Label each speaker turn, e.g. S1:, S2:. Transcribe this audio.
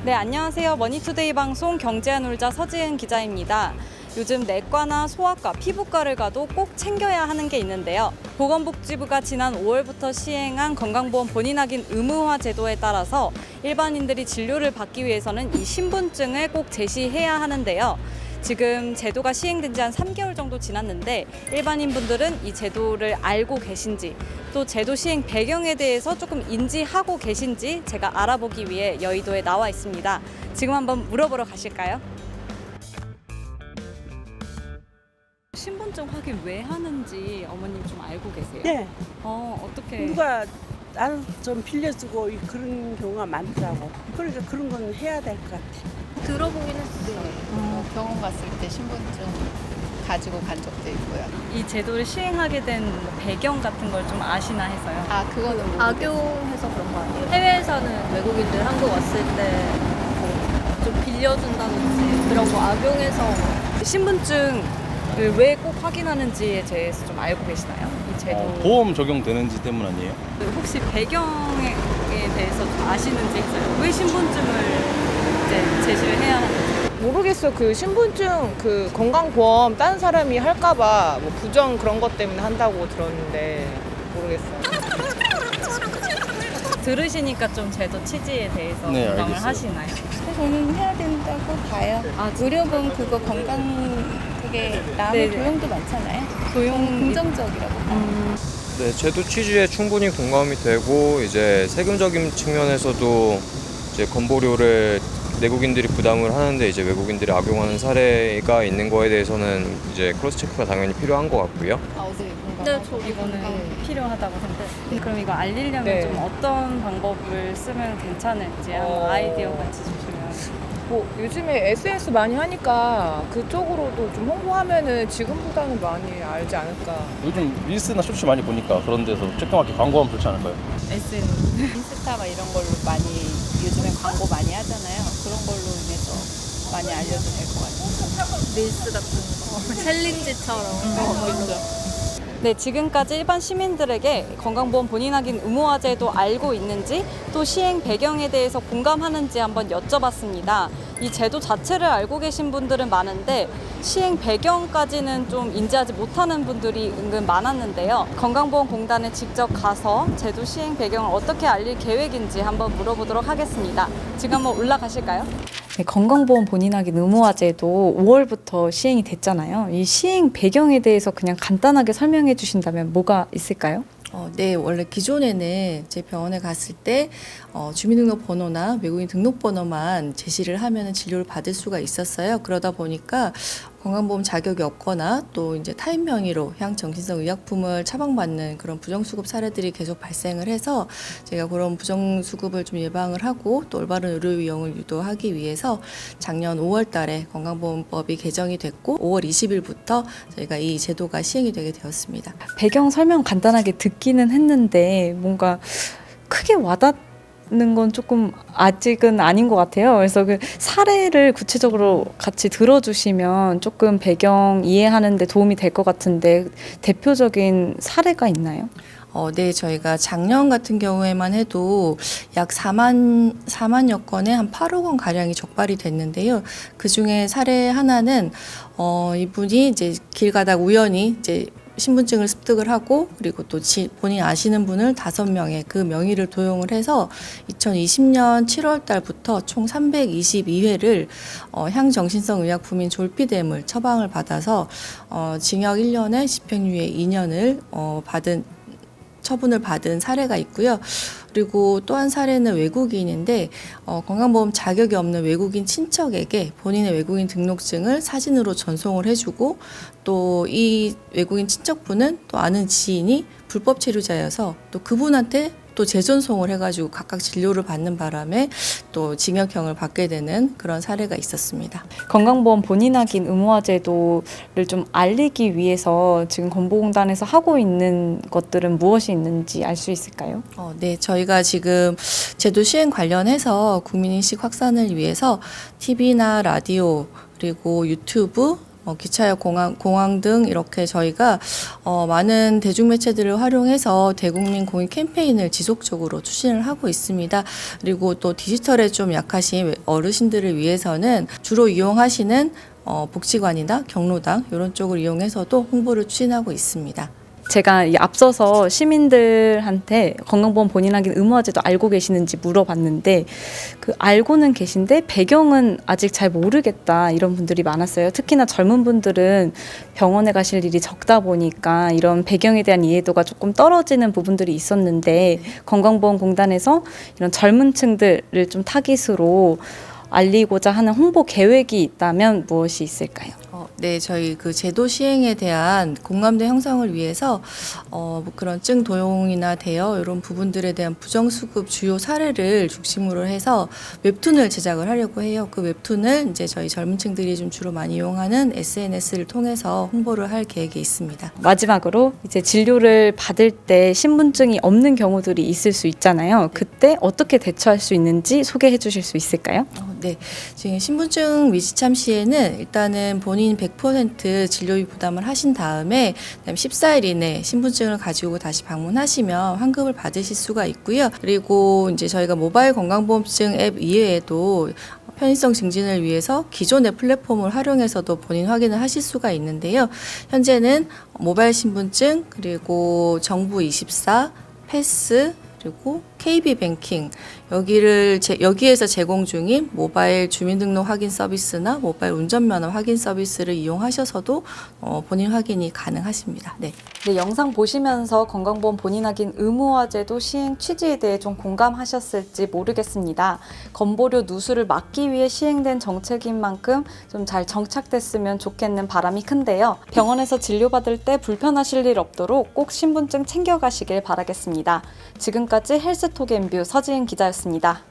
S1: 네, 안녕하세요. 머니투데이 방송 경제와 놀자 서지은 기자입니다. 요즘 내과나 소아과, 피부과를 가도 꼭 챙겨야 하는 게 있는데요. 보건복지부가 지난 5월부터 시행한 건강보험 본인 확인 의무화 제도에 따라서 일반인들이 진료를 받기 위해서는 이 신분증을 꼭 제시해야 하는데요. 지금 제도가 시행된 지 한 3개월 정도 지났는데 일반인분들은 이 제도를 알고 계신지 또 제도 시행 배경에 대해서 조금 인지하고 계신지 제가 알아보기 위해 여의도에 나와 있습니다. 지금 한번 물어보러 가실까요? 신분증 확인 왜 하는지 어머님 좀 알고 계세요?
S2: 네,
S1: 어떻게?
S2: 누가 나를 좀 빌려주고 그런 경우가 많더라고. 그러니까 그런 건 해야 될 것 같아.
S3: 들어보긴 했어요. 병원 갔을 때 신분증 가지고 간 적도 있고요.
S1: 이 제도를 시행하게 된 배경 같은 걸 좀 아시나 해서요.
S3: 아, 그거는 모르겠어요.
S4: 악용해서 그런 거 아니에요? 해외에서는 외국인들 한국 왔을 때 좀 빌려준다든지 그런 거 악용해서
S1: 신분증을 왜 꼭 확인하는지에 대해서 좀 알고 계시나요? 이 제도.
S5: 보험 적용되는지 때문 아니에요?
S1: 혹시 배경에 대해서 좀 아시는지 있어요? 왜 신분증을 이제 제시를 해야 하는지.
S6: 모르겠어. 그 신분증 그 건강보험 다른 사람이 할까봐 뭐 부정 그런 것 때문에 한다고 들었는데 모르겠어요.
S1: 들으시니까 좀 제도 취지에 대해서
S5: 네,
S1: 공감을
S5: 알겠어요.
S1: 하시나요?
S3: 저는 해야 된다고 봐요. 의료보험 그거 건강 그게 남의
S1: 네네.
S3: 도용도 많잖아요.
S1: 도용
S3: 긍정적이라고 봐요.
S7: 네, 제도 취지에 충분히 공감이 되고 이제 세금적인 측면에서도 이제 건보료를 내국인들이 부담을 하는데 이제 외국인들이 악용하는 사례가 있는 거에 대해서는 이제 크로스 체크가 당연히 필요한 것 같고요.
S3: 네,
S4: 네, 저
S1: 이거는 필요하다고 생각해요. 그럼 이거 알리려면
S6: 네.
S1: 좀 어떤 방법을 쓰면 괜찮을지 한번 아이디어 같이 주시면.
S6: 뭐 요즘에 SNS 많이 하니까 그쪽으로도 좀 홍보하면은 지금보다는 많이 알지 않을까.
S5: 요즘 릴스나 쇼츠 많이 보니까 그런 데서 조그맣게 광고하면 좋지 않을까요?
S1: SNS.
S3: 인스타 막 이런 걸로 많이 요즘에 광고 많이 하잖아요. 그런 걸로 인해서 많이 알려도 될 것 같아요.
S4: 릴스 같은 거 챌린지처럼
S1: 네, 지금까지 일반 시민들에게 건강보험 본인 확인 의무화 제도 알고 있는지 또 시행 배경에 대해서 공감하는지 한번 여쭤봤습니다. 이 제도 자체를 알고 계신 분들은 많은데 시행 배경까지는 좀 인지하지 못하는 분들이 은근 많았는데요. 건강보험공단에 직접 가서 제도 시행 배경을 어떻게 알릴 계획인지 한번 물어보도록 하겠습니다. 지금 한번 올라가실까요? 네, 건강보험 본인 확인 의무화 제도 5월부터 시행이 됐잖아요. 이 시행 배경에 대해서 그냥 간단하게 설명해 주신다면 뭐가 있을까요?
S8: 네, 원래 기존에는 제 병원에 갔을 때 주민등록번호나 외국인 등록번호만 제시를 하면 진료를 받을 수가 있었어요. 그러다 보니까 건강보험 자격이 없거나 또 이제 타인 명의로 향정신성 의약품을 처방받는 그런 부정수급 사례들이 계속 발생을 해서 제가 그런 부정수급을 좀 예방을 하고 또 올바른 의료 이용을 유도하기 위해서 작년 5월 달에 건강보험법이 개정이 됐고 5월 20일부터 저희가 이 제도가 시행이 되게 되었습니다.
S1: 배경 설명 간단하게 듣기는 했는데 뭔가 크게 와닿는 건 조금 아직은 아닌 것 같아요. 그래서 그 사례를 구체적으로 같이 들어주시면 조금 배경 이해하는 데 도움이 될 것 같은데 대표적인 사례가 있나요?
S8: 네, 저희가 작년 같은 경우에만 해도 약 4만여 건에 한 8억 원 가량이 적발이 됐는데요. 그 중에 사례 하나는 이분이 이제 길 가다 우연히 이제 신분증을 습득을 하고 그리고 또 본인 아시는 분을 5명의 그 명의를 도용을 해서 2020년 7월 달부터 총 322회를 향정신성 의약품인 졸피뎀을 처방을 받아서 징역 1년에 집행유예 2년을 처분을 받은 사례가 있고요. 그리고 또 한 사례는 외국인인데 건강보험 자격이 없는 외국인 친척에게 본인의 외국인 등록증을 사진으로 전송을 해주고 또 이 외국인 친척분은 또 아는 지인이 불법 체류자여서 또 그분한테 또 재전송을 해가지고 각각 진료를 받는 바람에 또 징역형을 받게 되는 그런 사례가 있었습니다.
S1: 건강보험 본인 확인 의무화 제도를 좀 알리기 위해서 지금 건보공단에서 하고 있는 것들은 무엇이 있는지 알 수 있을까요?
S8: 네, 저희가 지금 제도 시행 관련해서 국민인식 확산을 위해서 TV나 라디오 그리고 유튜브 기차역 공항 등 이렇게 저희가 많은 대중매체들을 활용해서 대국민 공익 캠페인을 지속적으로 추진을 하고 있습니다. 그리고 또 디지털에 좀 약하신 어르신들을 위해서는 주로 이용하시는 복지관이나 경로당 이런 쪽을 이용해서도 홍보를 추진하고 있습니다.
S1: 제가 이 앞서서 시민들한테 건강보험 본인 확인 의무화제도 알고 계시는지 물어봤는데 그 알고는 계신데 배경은 아직 잘 모르겠다 이런 분들이 많았어요. 특히나 젊은 분들은 병원에 가실 일이 적다 보니까 이런 배경에 대한 이해도가 조금 떨어지는 부분들이 있었는데 건강보험공단에서 이런 젊은 층들을 좀 타깃으로 알리고자 하는 홍보 계획이 있다면 무엇이 있을까요?
S8: 네, 저희 그 제도 시행에 대한 공감대 형성을 위해서 뭐 그런 증 도용이나 대여 이런 부분들에 대한 부정수급 주요 사례를 중심으로 해서 웹툰을 제작을 하려고 해요. 그 웹툰을 이제 저희 젊은층들이 좀 주로 많이 이용하는 SNS를 통해서 홍보를 할 계획이 있습니다.
S1: 마지막으로 이제 진료를 받을 때 신분증이 없는 경우들이 있을 수 있잖아요. 그때 어떻게 대처할 수 있는지 소개해 주실 수 있을까요?
S8: 네, 지금 신분증 미지참 시에는 일단은 본인 100% 진료비 부담을 하신 다음에 그다음에 14일 이내 신분증을 가지고 다시 방문하시면 환급을 받으실 수가 있고요. 그리고 이제 저희가 모바일 건강보험증 앱 이외에도 편의성 증진을 위해서 기존의 플랫폼을 활용해서도 본인 확인을 하실 수가 있는데요. 현재는 모바일 신분증 그리고 정부24, 패스 그리고 KB뱅킹 여기에서 제공 중인 모바일 주민등록 확인 서비스나 모바일 운전면허 확인 서비스를 이용하셔서도 본인 확인이 가능하십니다. 네.
S1: 네, 영상 보시면서 건강보험 본인 확인 의무화제도 시행 취지에 대해 좀 공감하셨을지 모르겠습니다. 건보료 누수를 막기 위해 시행된 정책인 만큼 좀 잘 정착됐으면 좋겠는 바람이 큰데요. 병원에서 진료받을 때 불편하실 일 없도록 꼭 신분증 챙겨가시길 바라겠습니다. 지금까지 헬스톡앤뷰 서지은 기자였습니다.